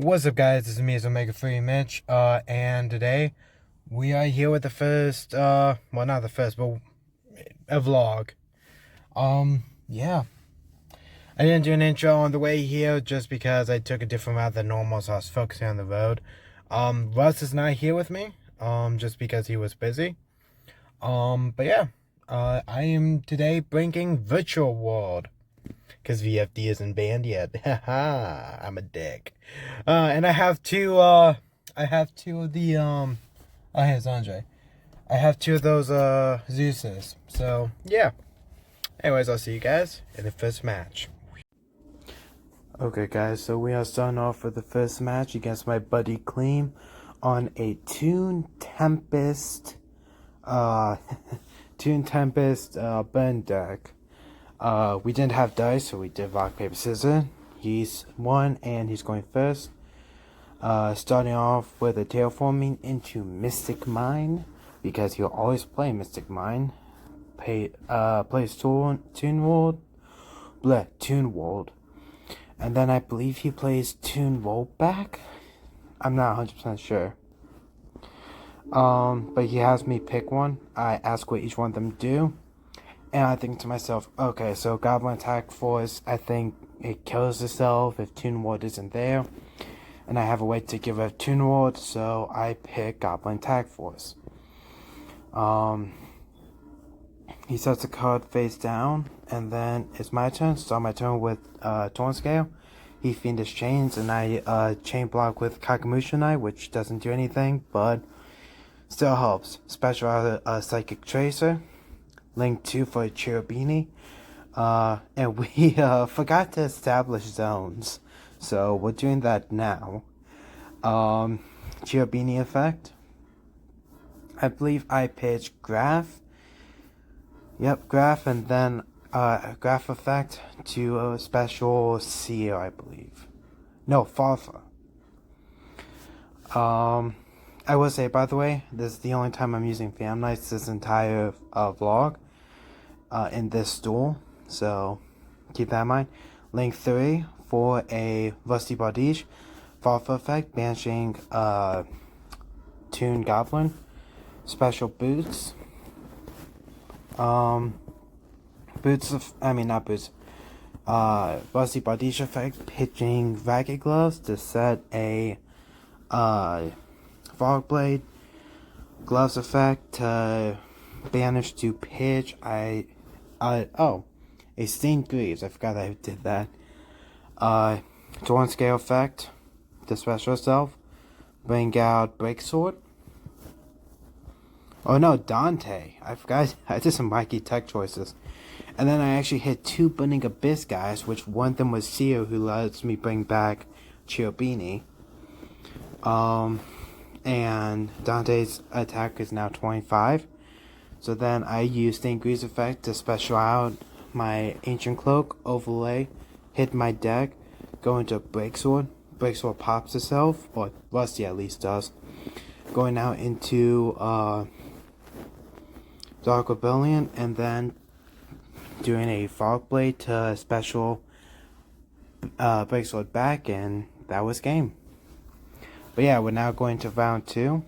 What's up, guys? This is me, Omegafree Mitch, and today we are here with the first, well, not the first, but a vlog. Yeah. I didn't do an intro on the way here just because I took a different route than normal, so I was focusing on the road. Russ is not here with me, just because he was busy. But yeah, I am today bringing Virtual World. Because VFD isn't banned yet. Haha, I'm a dick. And I have two of the, oh, here's Andre. I have two of those, Zeuses. So, yeah. Anyways, I'll see you guys in the first match. Okay, guys, so we are starting off with the first match against my buddy Clean on a Toon Tempest, Toon Tempest, burn deck. We didn't have dice, so we did rock, paper, scissors. He's won, and he's going first. Starting off with a terraforming into Mystic Mine, because he'll always play Mystic Mine. Plays Toon World, Toon World. And then I believe he plays Toon World back. I'm not 100% sure. But he has me pick one. I ask what each one of them do. And I think to myself, okay, so Goblin Attack Force, I think it kills itself if Toon World isn't there. And I have a way to get rid of Toon World, so I pick Goblin Attack Force. He sets a card face down, and then it's my turn. Start my turn with Torn Scale. He Fiendish Chains, and I chain block with Kakamusha Knight, which doesn't do anything, but still helps. Special out Psychic Tracer. Link 2 for Cherubini. And we forgot to establish zones, so we're doing that now. Cherubini effect. I believe I pitched Graph. Yep, Graph, and then Graph effect to a special Seer, I believe. No, Farfa. I will say, by the way, this is the only time I'm using Fam Knights this entire vlog. In this duel, so keep that in mind. Link 3 for a Rusty Bardiche. Farfa effect, banishing Toon Goblin. Special boots. Boots of, I mean not boots. Rusty Bardiche effect, pitching Racket Gloves to set a Fog Blade. Gloves effect to banish to pitch. Oh, a Stained Greaves. I forgot I did that. Torn Scale effect to special self. Bring out Breaksword. Oh no, Dante. I forgot. I did some wacky tech choices. And then I actually hit two Burning Abyss guys, which one of them was Seer, who lets me bring back Cherubini. And Dante's attack is now 25. So then I use Stained Greaves effect to special out my Ancient Cloak, overlay, hit my deck, go into Breaksword. Breaksword pops itself, or Rusty at least does. Going now into Dark Rebellion, and then doing a Fog Blade to special Breaksword back, and that was game. But yeah, we're now going to round 2.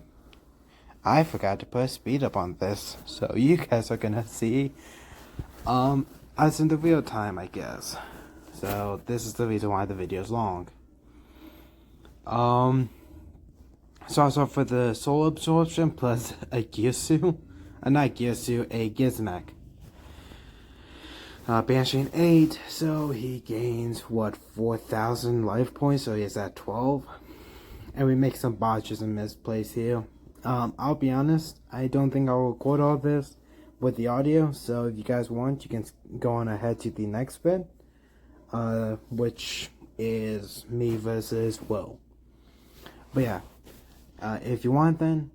I forgot to put a speed up on this, so you guys are gonna see us in the real time, I guess. So this is the reason why the video is long. So also for the soul absorption plus a Girsu, not Girsu, a Gizmek. Banishing 8, so he gains what, 4,000 life points, so he is at 12. And we make some botches and misplays here. I'll be honest, I don't think I'll record all this with the audio, so if you guys want, you can go on ahead to the next bit, which is me versus Will. But yeah, if you want then,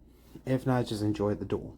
if not, just enjoy the duel.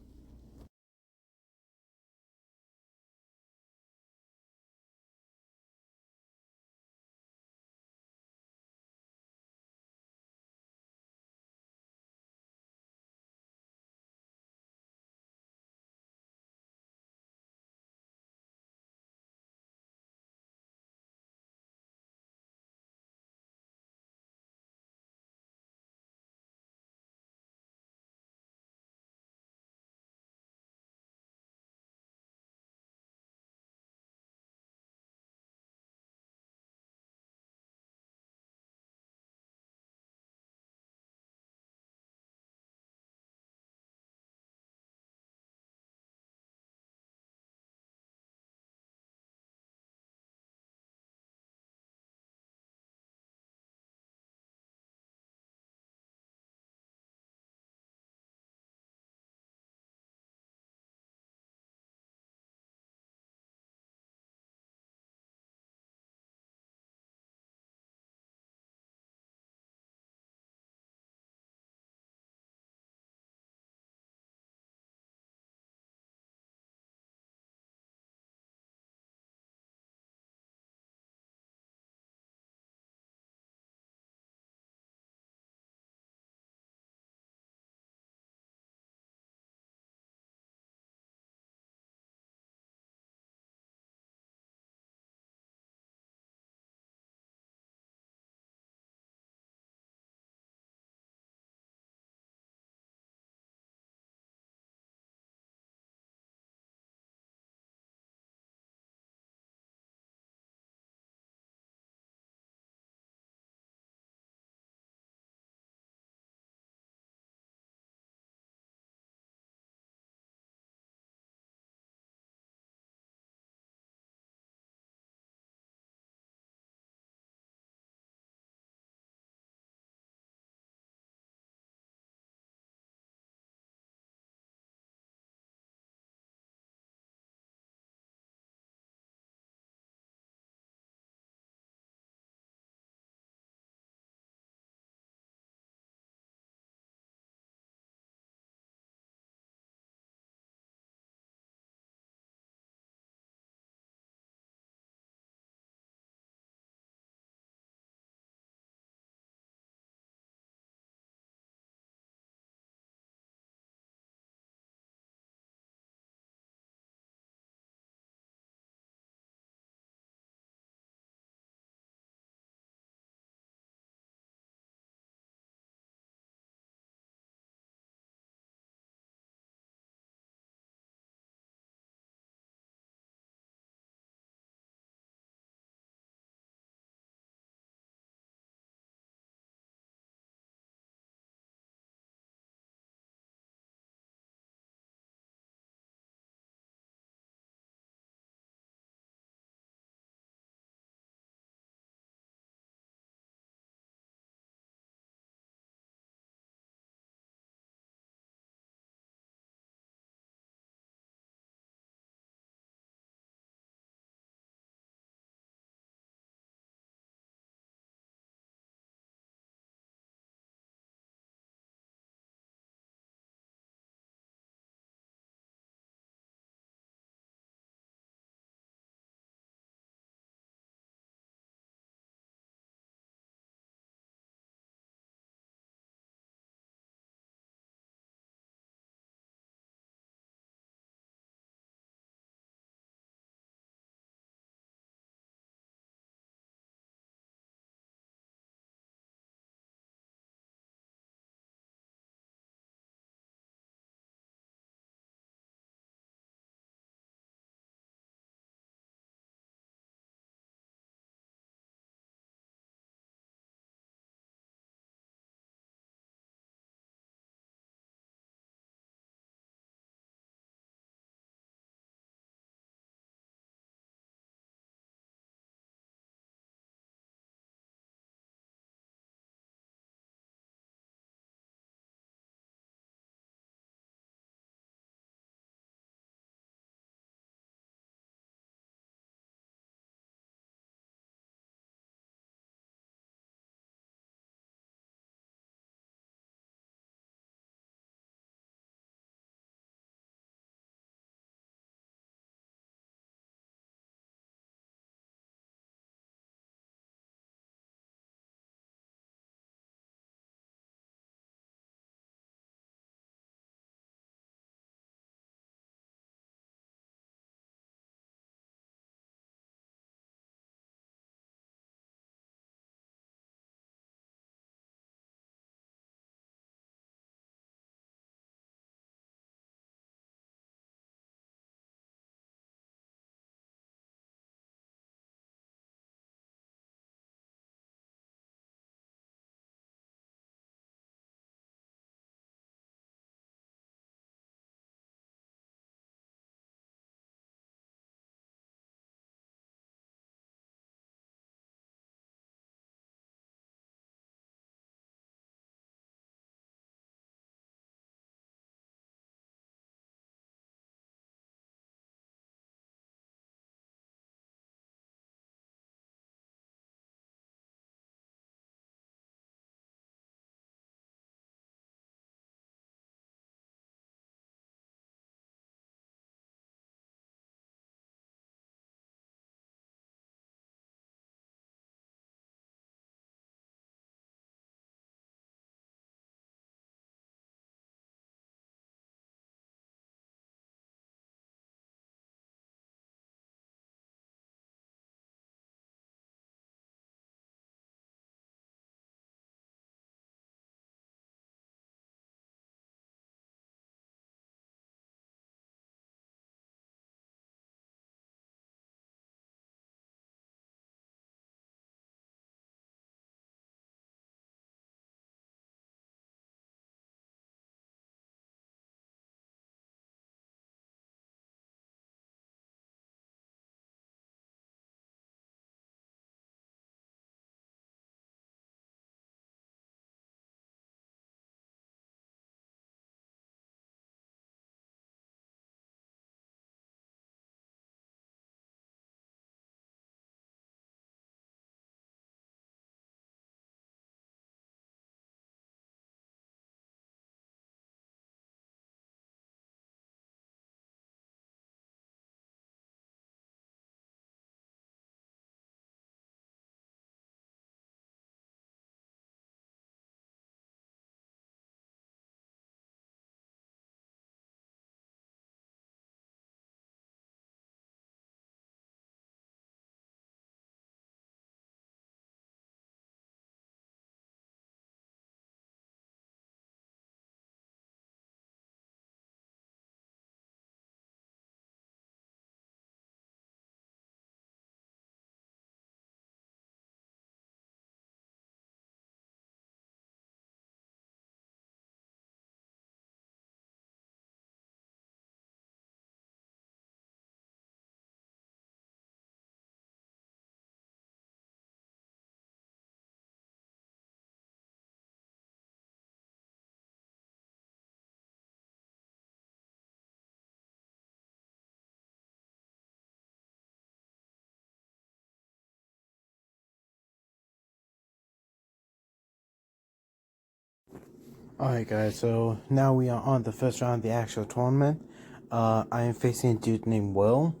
Alright guys, so now we are on the first round of the actual tournament. I am facing a dude named Will.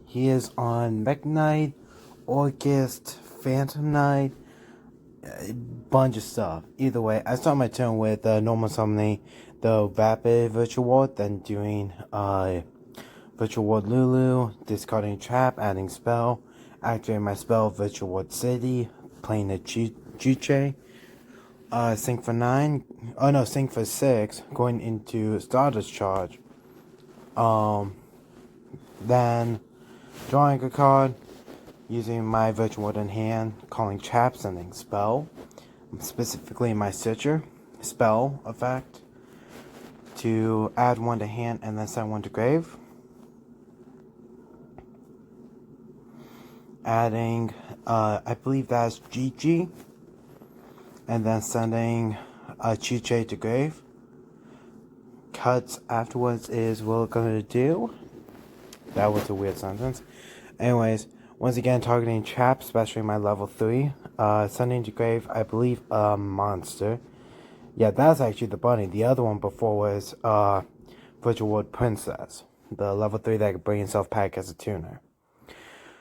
He is on Mech Knight, August, Phantom Knight, a bunch of stuff. Either way, I start my turn with normal summoning the Rapid Virtual Ward, then doing Virtual Ward Lulu, discarding Trap, adding Spell, activating my spell Virtual Ward City, playing the Chuche. Sync for 9. Oh no, sync for 6. Going into Stardust Charge. Then drawing a card. Using my Virtual Ward in hand. Calling Trap, sending Spell. Specifically my Stitcher. Spell effect. To add 1 to hand and then send 1 to grave. Adding, I believe that's GG. And then sending a Chuche to grave. Cuts afterwards is what we're gonna do. That was a weird sentence. Anyways, once again targeting Trap, especially my level 3. Sending to grave, I believe a monster. Yeah, that's actually the bunny. The other one before was Virtual Ward Princess. The level 3 that could bring itself back as a tuner.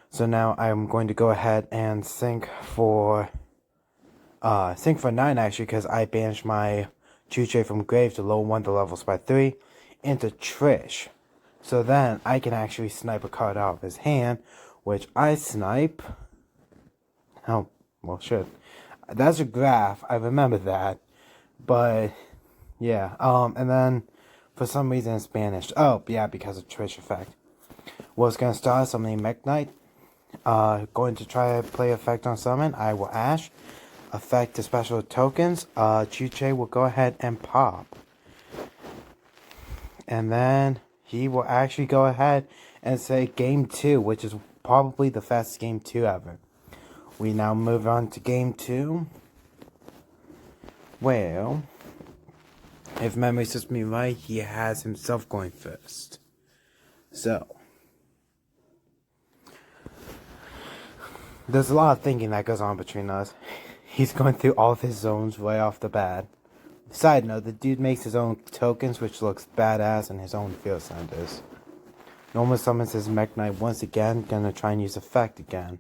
So now I'm going to go ahead and sync for 9 actually, because I banished my Chuche from grave to lower 1 the levels by 3 into Trish. So then I can actually snipe a card out of his hand, which I snipe. Oh, well shit. That's a graph, I remember that. But yeah, and then for some reason it's banished. Oh, yeah, because of Trish effect. Was gonna start summoning Mech Knight. Going to try to play effect on summon. I will Ash. Effect to special tokens. Chuche will go ahead and pop. And then he will actually go ahead and say game 2, which is probably the fastest game 2 ever. We now move on to game 2. Well, if memory serves me right, he has himself going first. So, there's a lot of thinking that goes on between us. He's going through all of his zones right off the bat. Side note, the dude makes his own tokens, which looks badass, and his own field centers. Normal summons his Mech Knight once again, gonna try and use effect again.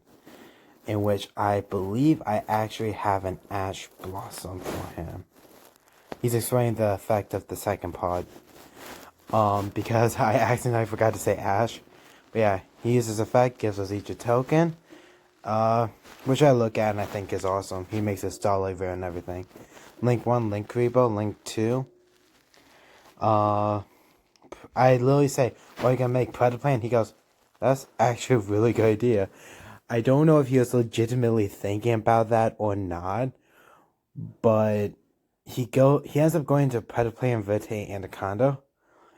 In which I believe I actually have an Ash Blossom for him. He's explaining the effect of the second part. Because I accidentally forgot to say Ash. But yeah, he uses effect, gives us each a token. Which I look at and I think is awesome. He makes a Starlight Rare and everything. Link 1, Link Rebo, Link 2. I literally say, what are you gonna make, Predator Plan? He goes, that's actually a really good idea. I don't know if he was legitimately thinking about that or not. But he ends up going to Predator Plan, Verte, Anaconda.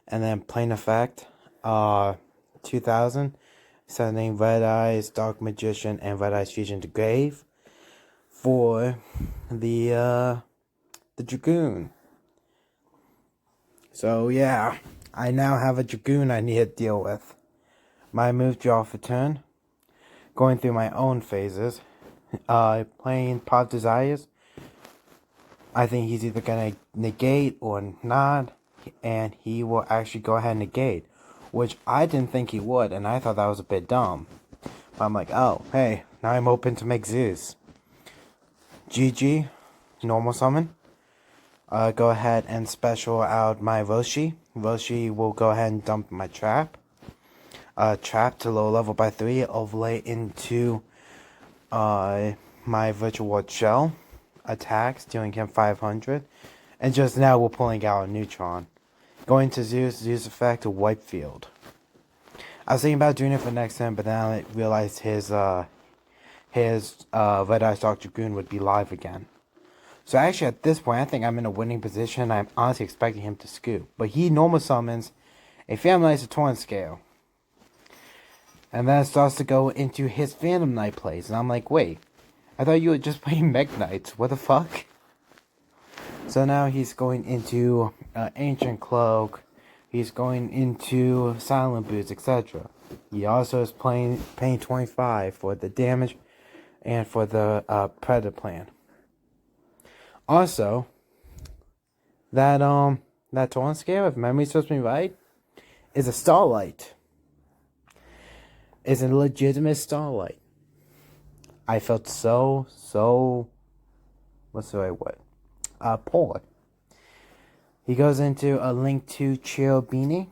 And then Plain Effect, 2000. Sending Red Eyes, Dark Magician, and Red Eyes Fusion to grave for the Dragoon. So yeah, I now have a Dragoon I need to deal with. My move, draw for turn. Going through my own phases. Playing Pop Desires. I think he's either gonna negate or not, and he will actually go ahead and negate. Which I didn't think he would, and I thought that was a bit dumb. But I'm like, oh, hey, now I'm open to make Zeus. GG, normal summon. Go ahead and special out my Roshi. Roshi will go ahead and dump my Trap. Trap to low level by 3, overlay into my Virtual Ward Shell. Attacks, dealing him 500. And just now we're pulling out a Neutron. Going to Zeus effect to wipe field. I was thinking about doing it for next time, but then I realized his Red Eyes Dark Dragoon would be live again. So actually at this point, I think I'm in a winning position. I'm honestly expecting him to scoop. But he normal summons a Phantom Knight to Torrent Scale. And then it starts to go into his Phantom Knight plays. And I'm like, wait, I thought you were just playing Mech Knights. What the fuck? So now he's going into Ancient Cloak. He's going into Silent Boots, etc. He also is paying 25 for the damage and for the Predator Plan. Also, that taunt scale, if memory serves me right, is a starlight. Is a legitimate starlight. I felt so what's the right word? Poor. He goes into a Link to Chill Beanie.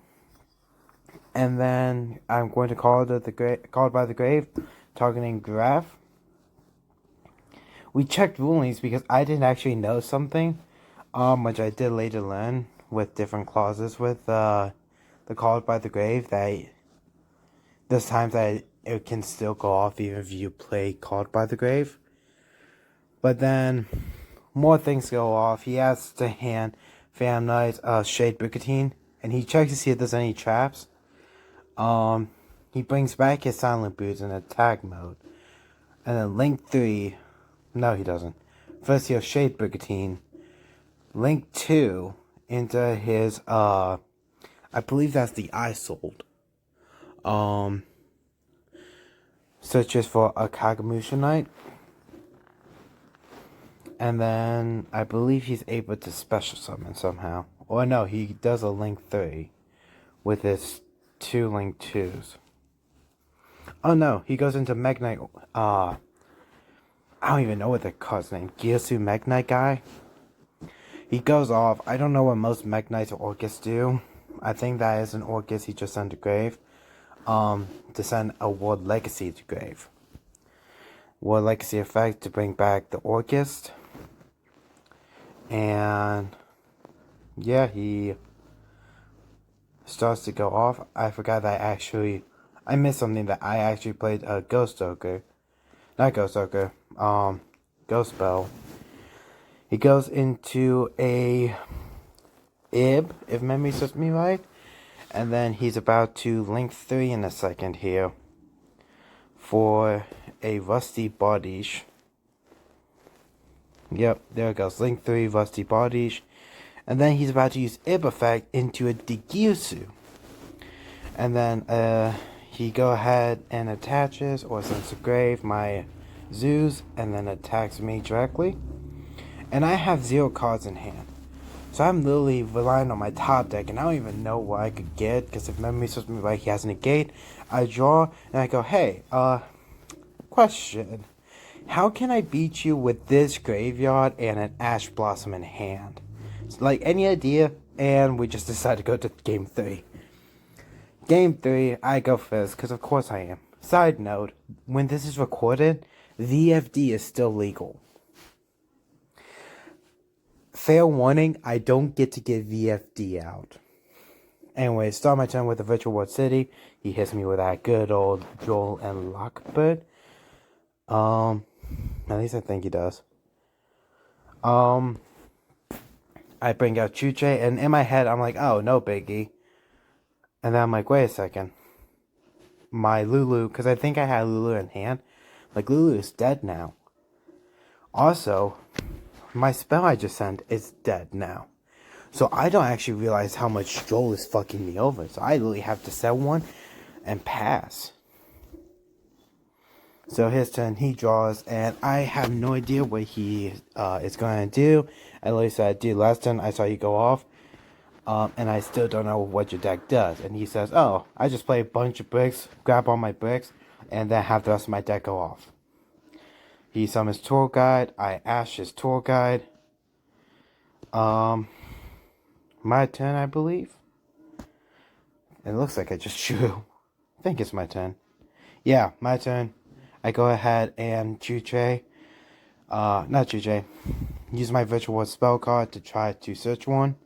And then I'm going to call it Called by the Grave, targeting Graph. We checked rulings because I didn't actually know something, which I did later learn with different clauses with the Called by the Grave, that there's times that it can still go off even if you play Called by the Grave. But then more things go off. He has to hand Fam Knight Shade Brigantine, and he checks to see if there's any traps. He brings back his Silent Boots in attack mode. And then Link 3, no he doesn't. First he'll Shade Brigantine. Link 2 into his, I believe that's the Isold. Searches for a Kagamusha Knight. And then I believe he's able to special summon somehow. Or no, he does a Link 3 with his 2 Link 2s. Oh no, he goes into Magnite. I don't even know what the card's name. Gyosu Magnite guy. He goes off. I don't know what most Magnites or Orcus do. I think that is an Orcus he just sent to grave. To send a World Legacy to grave. World Legacy effect to bring back the Orcus. And yeah, he starts to go off. I forgot that I missed something, that I actually played a Ghost Ogre. Not Ghost Ogre. Ghost Spell. He goes into a Ib, if memory serves me right. And then he's about to Link 3 in a second here for a Rusty Bodish. Yep, there it goes. Link 3, Rusty Bodish. And then he's about to use Ib effect into a Digirsu. And then he go ahead and attaches or sends to grave my Zeus and then attacks me directly. And I have 0 cards in hand. So I'm literally relying on my top deck, and I don't even know what I could get, because if memory serves me right, he has a negate. I draw, and I go, hey, question. How can I beat you with this graveyard and an Ash Blossom in hand? Like, any idea? And we just decide to go to game 3. Game 3, I go first, because of course I am. Side note, when this is recorded, VFD is still legal. Fair warning, I don't get to get VFD out. Anyway, start my turn with the Virtual World City. He hits me with that good old Joel and Lockbird. At least I think he does. I bring out Chuche, and in my head, I'm like, oh, no biggie. And then I'm like, wait a second. My Lulu, because I think I had Lulu in hand. Like, Lulu is dead now. Also, my spell I just sent is dead now. So I don't actually realize how much Joel is fucking me over. So I literally have to set one and pass. So his turn, he draws, and I have no idea what he is going to do. At least I did last turn. I saw you go off. And I still don't know what your deck does. And he says, oh, I just play a bunch of bricks, grab all my bricks, and then have the rest of my deck go off. He summons Tour Guide. I ash his Tour Guide. My turn, I believe. It looks like I just drew. I think it's my turn. Yeah, my turn. I go ahead and Chuche. Not Chuche. Use my Virtual World spell card to try to search one.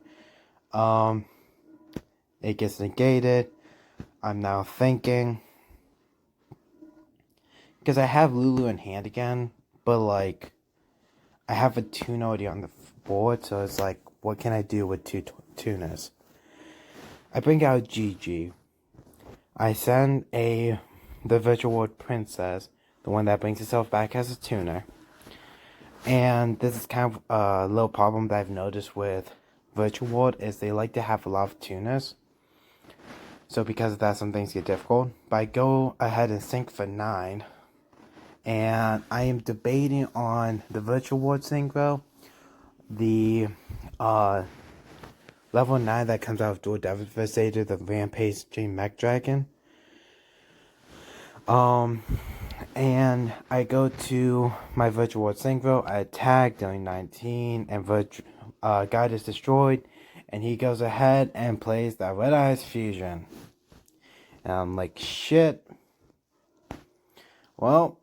It gets negated. I'm now thinking, because I have Lulu in hand again, but like, I have a tune already on the board, so it's like, what can I do with 2 tunas? I bring out Gigi. I send the Virtual World Princess, the one that brings itself back as a tuner. And this is kind of a little problem that I've noticed with Virtual World, is they like to have a lot of tuners. So because of that, some things get difficult. But I go ahead and sync for 9. And I am debating on the Virtual World synchro, the level 9 that comes out of Dual Devastator, the Rampaging Mech Dragon. And I go to my Virtual World Synchro, I attack, dealing 19, and God is destroyed, and he goes ahead and plays that Red Eyes Fusion. And I'm like, shit. Well,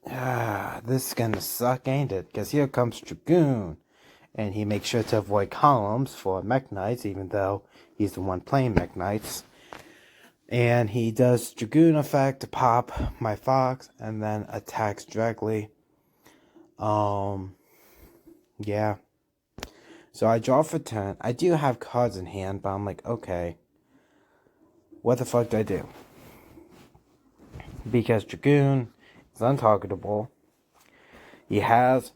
this is gonna suck, ain't it? Because here comes Dragoon. And he makes sure to avoid columns for Mech Knights, even though he's the one playing Mech Knights. And he does Dragoon effect to pop my Fox, and then attacks directly. Yeah. So I draw for turn. I do have cards in hand, but I'm like, okay. What the fuck do I do? Because Dragoon is untargetable. He has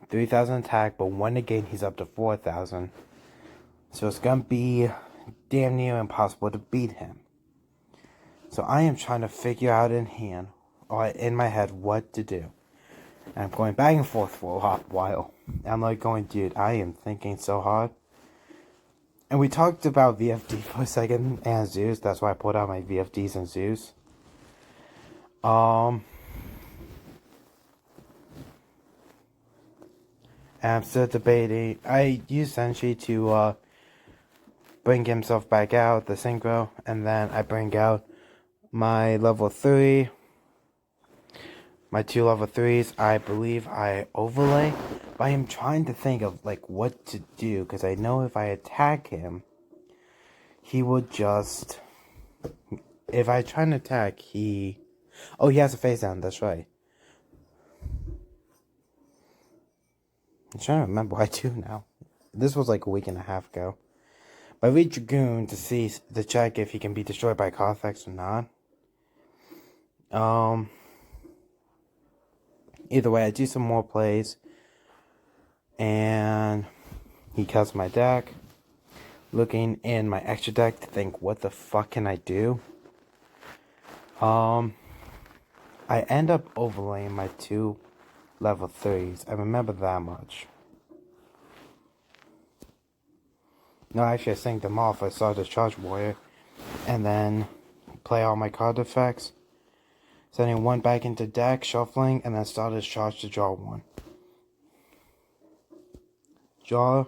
3,000 attack, but when again he's up to 4,000. So it's gonna be damn near impossible to beat him. So I am trying to figure out in my head what to do. And I'm going back and forth for a hot while. I'm like going, dude, I am thinking so hard. And we talked about VFD for a second and Zeus. That's why I pulled out my VFDs and Zeus. And I'm still debating. I use Senshi to bring himself back out, the synchro, and then I bring out my level 3. My 2 level 3s, I believe I overlay. But I am trying to think of like what to do, because I know if I attack him, he would just... If I try and attack, Oh, he has a face down, that's right. I'm trying to remember what I do now. This was like a week and a half ago. But I read Dragoon to check if he can be destroyed by card effects or not. Either way, I do some more plays. And he cuts my deck. Looking in my extra deck to think, what the fuck can I do? I end up overlaying my 2 level 3s. I remember that much. No, actually I synced them off. I saw the Charge Warrior. And then play all my card effects. Sending 1 back into deck, shuffling, and then started charge to draw 1. Draw.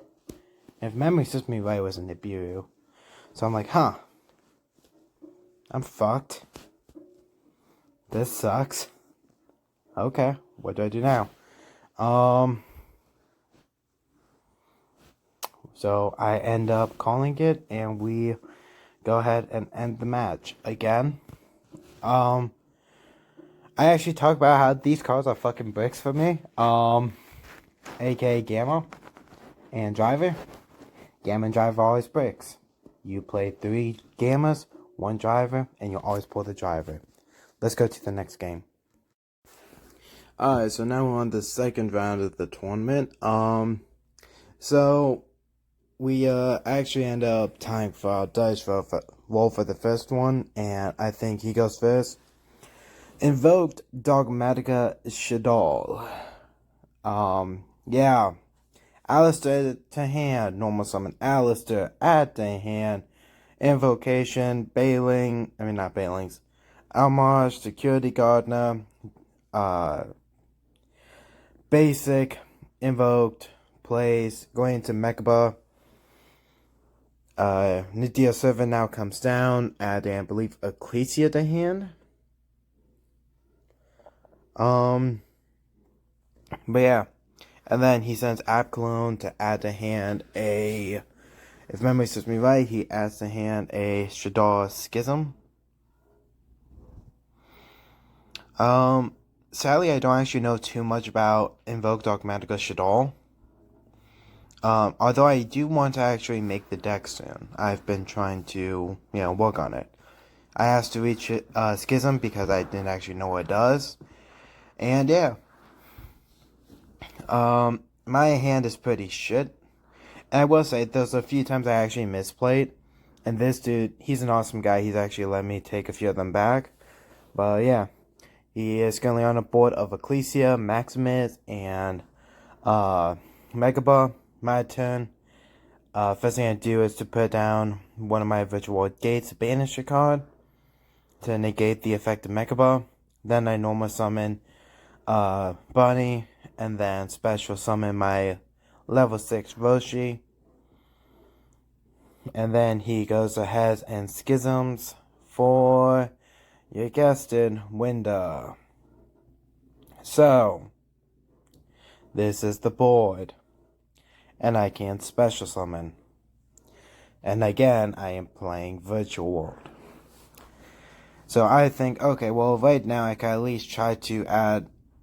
If memory serves me right, it was a Nibiru. So I'm like, huh. I'm fucked. This sucks. Okay, what do I do now? So I end up calling it, and we go ahead and end the match again. I actually talk about how these cards are fucking bricks for me. AKA Gamma and Driver. Gamma and Driver always bricks. You play 3 Gammas, 1 Driver, and you'll always pull the Driver. Let's go to the next game. Alright, so now we're on the second round of the tournament. So we actually end up tying for our dice roll for the first one, and I think he goes first. Invoked Dogmatica Shaddoll. Yeah. Alistair to hand. Normal summon Alistair. Add to hand. Invocation. Not Bailings. Almage. Security Gardener. Basic. Invoked. Plays. Going into Mechaba. Nidia Servant now comes down. Add, I believe, Ecclesia to hand. But yeah. And then he sends Abclone to add to hand if memory serves me right, he adds to hand a Shaddoll Schism. Sadly, I don't actually know too much about Invoke Dogmatica Shaddoll. Although I do want to actually make the deck soon. I've been trying to, work on it. I asked to reach Schism because I didn't actually know what it does. And yeah. My hand is pretty shit. And I will say, there's a few times I actually misplayed. And this dude, he's an awesome guy. He's actually let me take a few of them back. But yeah. He is currently on a board of Ecclesia, Maximus, and Megaba. My turn. first thing I do is to put down one of my virtual world gates, banish a card to negate the effect of Mecha Ball. Then I normal summon Bunny, and then special summon my level 6 Roshi. And then he goes ahead and schisms for, you guessed it, Winda. So, this is the board. And I can special summon. And again, I am playing Virtual World. So I think, okay, well, right now I can at least try to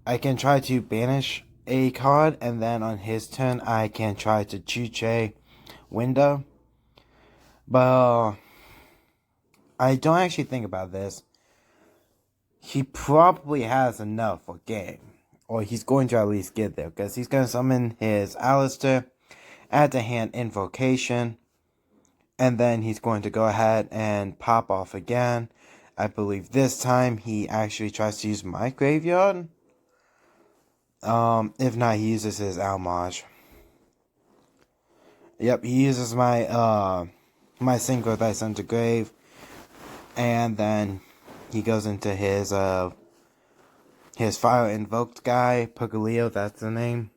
I can try to banish a card, and then on his turn, I can try to Chuche Winda. But I don't actually think about this. He probably has enough for game. Or he's going to at least get there, because he's going to summon his Alistair, add to hand Invocation, and then he's going to go ahead and pop off again. I believe this time he actually tries to use my graveyard. If not, he uses his Almaj. Yep, he uses my my single that I sent to grave, and then he goes into his fire invoked guy, Pugaleo, that's the name.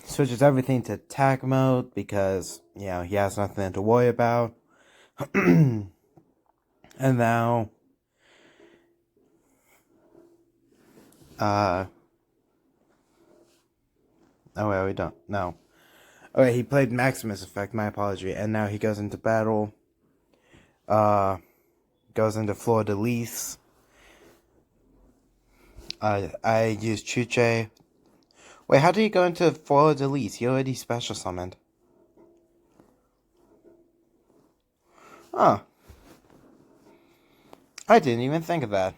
Switches everything to attack mode because, you know, he has nothing to worry about. And now, oh wait, we don't, no. Okay, he played Maximus Effect, my apology, and now he goes into battle, goes into Fleur de Lis. I use Chuche. Wait, how did he go into Fleur de Lis? He already special summoned. Huh. I didn't even think of that.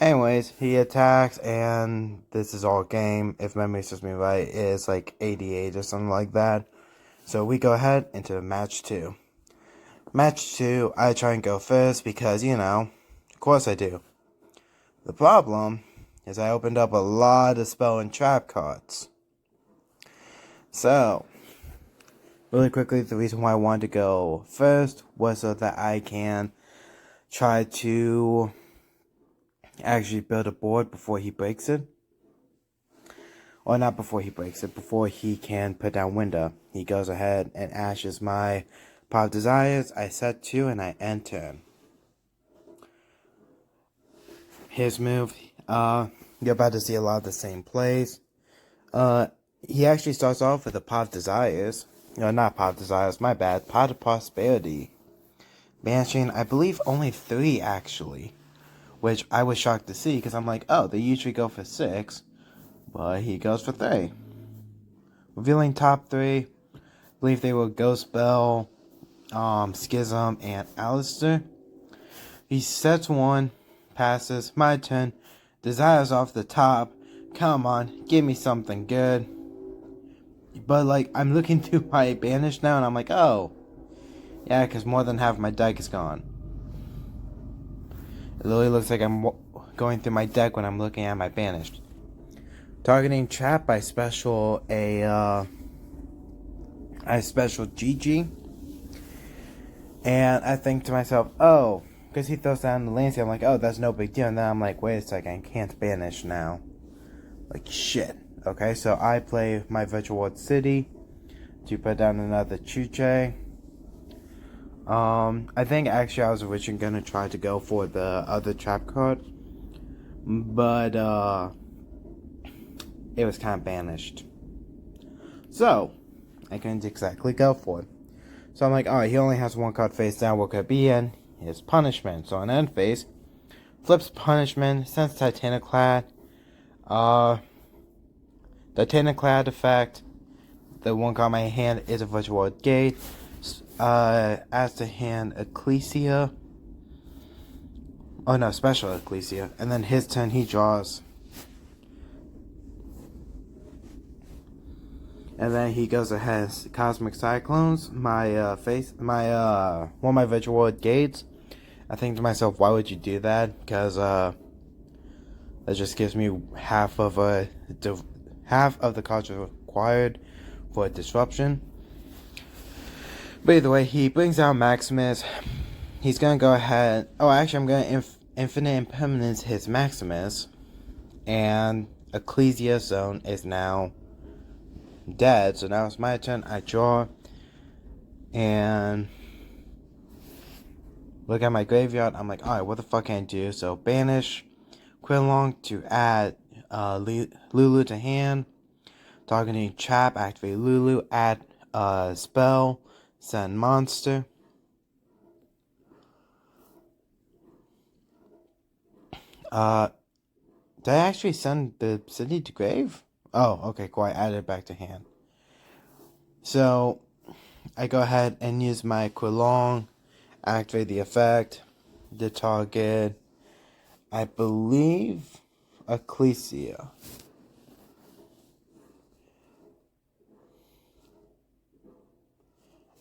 Anyways, he attacks, and this is all game. If memory serves me right, it's like 88 or something like that. So we go ahead into match 2. Match 2, I try and go first because, you know, of course I do. The problem is I opened up a lot of spell and trap cards. So, really quickly, the reason why I wanted to go first was so that I can try to actually build a board before he breaks it. Or not before he breaks it, before he can put down Winda. He goes ahead and ashes my Pot of Desires. I set 2 and I end turn. His move, you're about to see a lot of the same plays. He actually starts off with a Pot of Desires. No, not Pot of Desires, my bad. Pot of Prosperity. Banishing, I believe, only 3 actually. Which I was shocked to see, because I'm like, oh, they usually go for 6. But he goes for 3. Revealing top 3. I believe they were Ghost Bell, Schism, and Alistair. He sets 1, passes, my turn, Desires off the top. Come on, give me something good. But, like, I'm looking through my banish now, and I'm like, oh. Yeah, because more than half my deck is gone. It literally looks like I'm going through my deck when I'm looking at my banished. Targeting trap, I special GG. And I think to myself, oh, because he throws down the Lancey, I'm like, oh, that's no big deal. And then I'm like, wait a second, I can't banish now. Like, shit. Okay, so I play my Virtual World City to put down another Chuche. I think actually I was originally going to try to go for the other trap card. But, it was kind of banished. So, I couldn't exactly go for it. So I'm like, alright, he only has 1 card face down. What could it be in? His Punishment. So on end phase, flips Punishment, sends Titaniclad. Titaniclad effect. The 1 card in my hand is a Virtual World Gate. Adds to hand Ecclesia. Oh no, special Ecclesia. And then his turn, he draws. And then he goes ahead, Cosmic Cyclones, my one of my Virtual World Gates. I think to myself, why would you do that? Because that just gives me half of the cards required for a disruption. But either way, he brings out Maximus. He's gonna go ahead. Oh, actually, I'm gonna infinite impermanence his Maximus, and Ecclesia Zone is now dead. So now it's my turn. I draw and look at my graveyard. I'm like, alright, what the fuck can I do? So banish Quinlong to add Lulu to hand. Targeting trap, activate Lulu, add spell, send monster. Did I actually send the city to grave? Oh, okay, cool. I added it back to hand. So I go ahead and use my Quilong, activate the effect, the target, I believe, Ecclesia.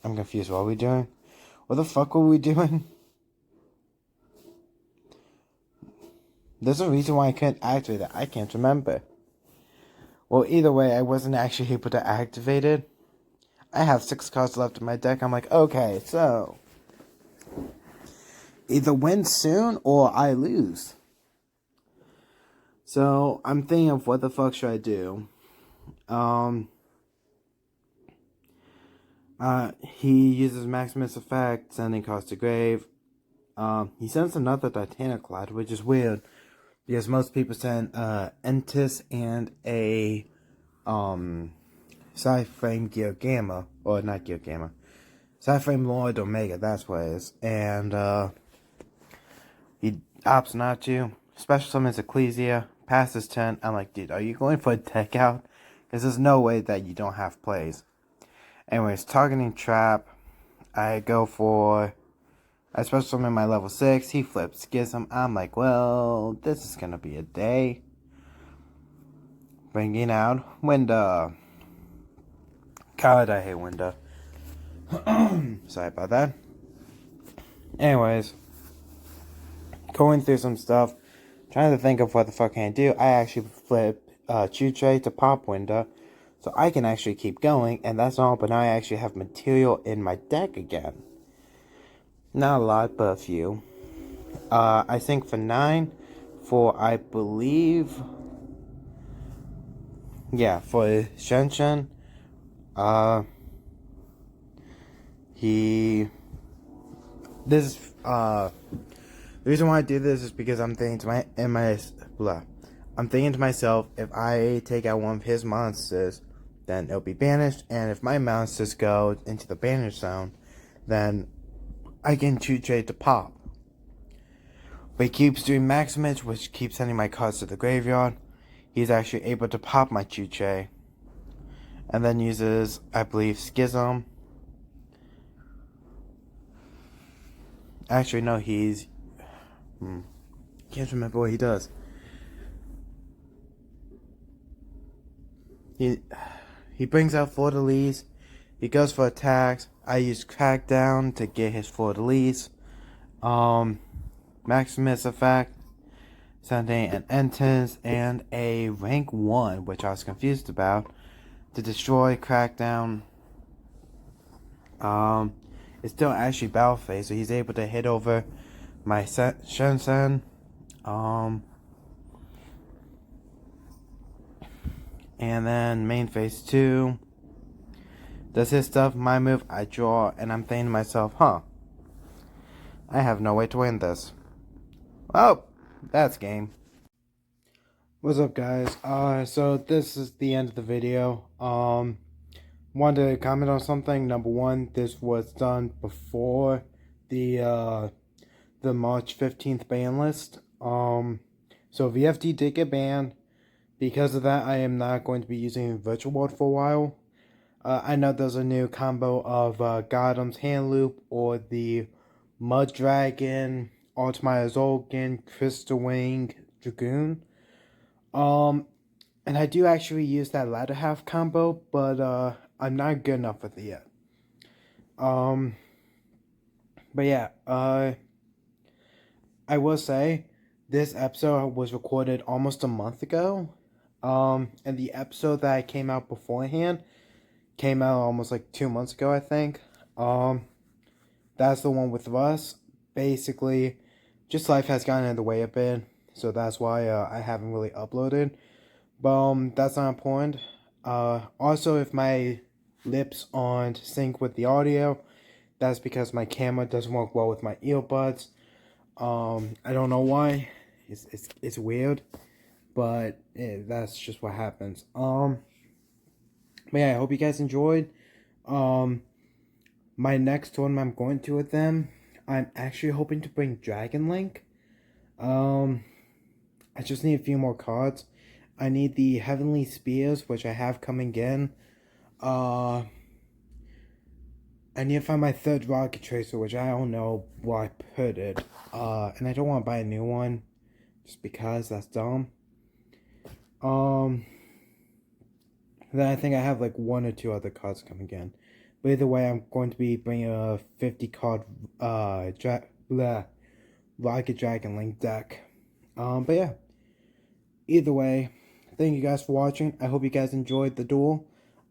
I'm confused. What are we doing? What the fuck were we doing? There's a reason why I couldn't activate it. I can't remember. Well, either way, I wasn't actually able to activate it. I have 6 cards left in my deck. I'm like, okay, so either win soon or I lose. So I'm thinking of what the fuck should I do. He uses Maximus effect, sending cards to grave. He sends another Titanic Cloud, which is weird because most people send Entis and a Sci-Frame Gear Gamma, or not Gear Gamma, Sci-Frame Lord Omega. That's what it is. And he opts not to. Special summons Ecclesia, passes 10. I'm like, dude, are you going for a deck out? Because there's no way that you don't have plays. Anyways, targeting trap. I go for I special summon my level 6. He flips Schism. I'm like, well, this is gonna be a day. Bringing out Winda. God, I hate Winda. Sorry about that. Anyways, going through some stuff, trying to think of what the fuck can I do. I actually flip Chuche to pop Winda, so I can actually keep going, and that's all. But now I actually have material in my deck again. Not a lot, but a few. I think for 9, for I believe, yeah, for Shenshen, the reason why I do this is because I'm thinking I'm thinking to myself, if I take out one of his monsters, then it'll be banished, and if my monsters go into the banish zone, then I can Chuche to pop. But he keeps doing Maximus, which keeps sending my cards to the graveyard. He's actually able to pop my Chuche. And then uses, I believe, Schism. Actually, no, he's... Can't remember what he does. He brings out Fleur-de-Lis. He goes for attacks. I use Crackdown to get his Fleur-de-Lis. Maximus effect, sending an Entrance and a rank 1, which I was confused about, to destroy Crackdown. It's still actually battle phase, so he's able to hit over my Shenzhen. And then main phase 2. Does his stuff, my move, I draw, and I'm thinking to myself, I have no way to win this. Oh, that's game. What's up, guys? So this is the end of the video. Wanted to comment on something. Number one, this was done before the March 15th ban list. So VFD did get banned. Because of that, I am not going to be using Virtual World for a while. I know there's a new combo of Gotham's Hand Loop or the Mud Dragon, Ultimate Zolkin, Crystal Wing, Dragoon. And I do actually use that latter half combo, but I'm not good enough with it yet. But yeah, I will say this episode was recorded almost a month ago. And the episode that came out beforehand came out almost like 2 months ago, I think. That's the one with Russ. Basically, just life has gotten in the way a bit, so that's why I haven't really uploaded. But that's not important. Also, if my lips aren't sync with the audio, that's because my camera doesn't work well with my earbuds. I don't know why. It's weird, but that's just what happens. But yeah, I hope you guys enjoyed. My next tournament I'm going to with them, I'm actually hoping to bring Dragon Link. I just need a few more cards. I need the Heavenly Spears, which I have coming in. I need to find my third Rocket Tracer, which I don't know where I put it. And I don't want to buy a new one, just because that's dumb. Then I think I have like 1 or 2 other cards coming in. But either way, I'm going to be bringing a 50 card Rocket Dragon Link deck. But yeah. Either way, thank you guys for watching. I hope you guys enjoyed the duel.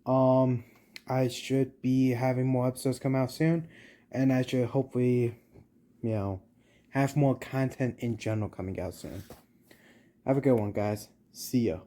I should be having more episodes come out soon. And I should hopefully, have more content in general coming out soon. Have a good one, guys. See ya.